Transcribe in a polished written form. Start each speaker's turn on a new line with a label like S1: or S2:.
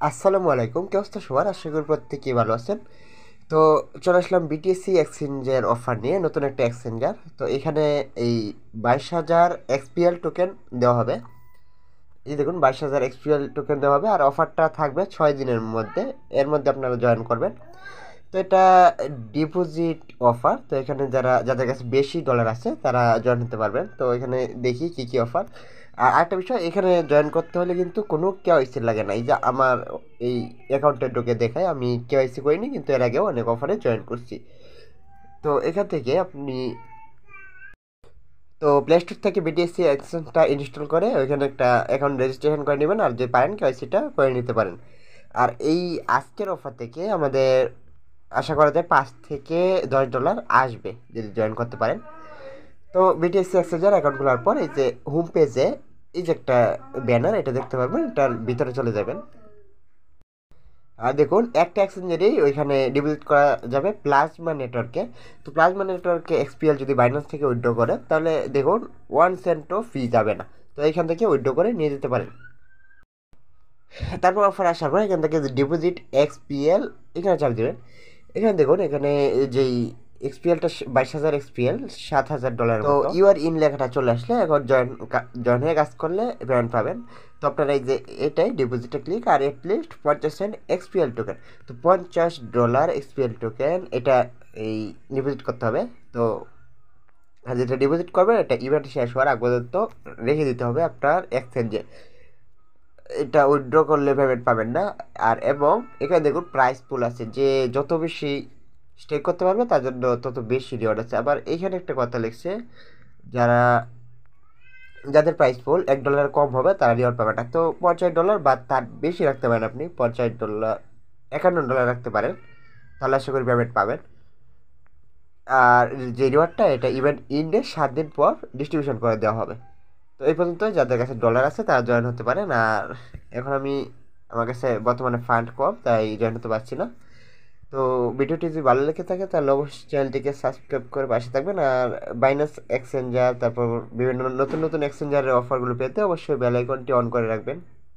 S1: আসসালামু আলাইকুম, কি অবস্থা সবার? আশা করি প্রত্যেকেই ভালো আছেন। তো চলে আসলাম বিটিএসসি এক্সচেঞ্জের অফার নিয়ে, নতুন একটা এক্সচেঞ্জার। তো এখানে এই 22,000 এক্সপিএল টোকেন দেওয়া হবে। এই দেখুন, 22,000 এক্সপিএল টোকেন দেওয়া হবে, আর অফারটা থাকবে 6 দিনের মধ্যে। এর মধ্যে আপনারা জয়েন করবেন। তো এটা ডিপোজিট অফার। তো এখানে যাদের কাছে বেশি ডলার আছে তারা জয়েন হতে পারবেন। তো এখানে দেখি কি কি অফার। আর আরেকটা বিষয়, এখানে জয়েন করতে হলে কিন্তু কোনো কেওয়াইসি লাগে না। এই যে আমার এই অ্যাকাউন্টে ঢুকে দেখায় আমি কেওয়াইসি করিনি, কিন্তু এর আগেও অনেক অফারে জয়েন করছি। তো এখান থেকে আপনি তো প্লে স্টোর থেকে বিটিএসসি এক্সচেঞ্জটা ইনস্টল করে ওইখানে একটা অ্যাকাউন্ট রেজিস্ট্রেশন করে নেবেন, আর যে পারেন কেওয়াইসিটা করে নিতে পারেন। আর এই আজকের অফার থেকে আমাদের আশা করা যায় $5 থেকে $10 আসবে যদি জয়েন করতে পারেন। তো বিটিএসসি এক্সচেঞ্জার অ্যাকাউন্ট খোলার পর এই যে হোম পেজে এই যে একটা ব্যানার, এটা দেখতে পারবেন, এটার ভিতরে চলে যাবেন। আর দেখুন, একটা এক্সচেঞ্জারেই ওইখানে ডিপোজিট করা যাবে প্লাজমা নেটওয়ার্কে। তো প্লাজমা নেটওয়ার্কে এক্সপিএল যদি বাইন্যান্স থেকে উইথড্র করে, তাহলে দেখুন 1 সেন্টও ফি যাবে না। তো এইখান থেকে উইথড্র করে নিয়ে যেতে পারেন। তারপর অফার আসার পর এখান থেকে ডিপোজিট এক্সপিএল এখানে চাপ দেবেন। এখানে দেখুন, এখানে যেই এক্সপিএলটা 22,000 এক্সপিএল, $7,000 তো ইউআর ইন লেখাটা চলে আসলে এখন জয়েন হয়ে কাজ করলে পেমেন্ট পাবেন। তো আপনারা এই যে এটাই ডিপোজিটে ক্লিক, আর এটলিস্ট 50 সেন্ট এক্সপিএল টোকেন, তো $50 এক্সপিএল টোকেন এটা এই ডিপোজিট করতে হবে। তো আর যেটা ডিপোজিট করবেন এটা ইভেন্ট শেষ হওয়ার আগ পর্যন্ত রেখে দিতে হবে আপনার এক্সচেঞ্জে। এটা উইথড্র করলে পেমেন্ট পাবেন না। আর এবং এখানে দেখুন প্রাইস পুল আছে, যে যত বেশি স্টেক করতে পারবে তার জন্য তত বেশি রিওয়ার্ড আছে। আবার এখানে একটা কথা লিখছে, যারা যাদের প্রাইস পুল $1 কম হবে তারা রিওয়ার্ড পাবে না। তো $50 বা তার বেশি রাখতে পারেন, আপনি $50, $51 রাখতে পারেন, তাহলে আশা করি পেমেন্ট পাবেন। আর যে রিওয়ার্ডটা এটা ইভেন্ট ইন্ডে 7 দিন পর ডিস্ট্রিবিউশন করে দেওয়া হবে। তো এই পর্যন্ত যাদের কাছে ডলার আছে তারা জয়েন হতে পারেন। আর এখন আমার কাছে বর্তমানে ফান্ড কম, তাই জয়েন হতে পারছি না। তো ভিডিওটি যদি ভালো লেগে থাকে তাহলে অবশ্যই চ্যানেলটিকে সাবস্ক্রাইব করে পাশে থাকবেন। আর বাইনান্স এক্সচেঞ্জার, তারপর বিভিন্ন নতুন নতুন এক্সচেঞ্জারের অফারগুলো পেতে অবশ্যই বেল আইকনটি অন করে রাখবেন।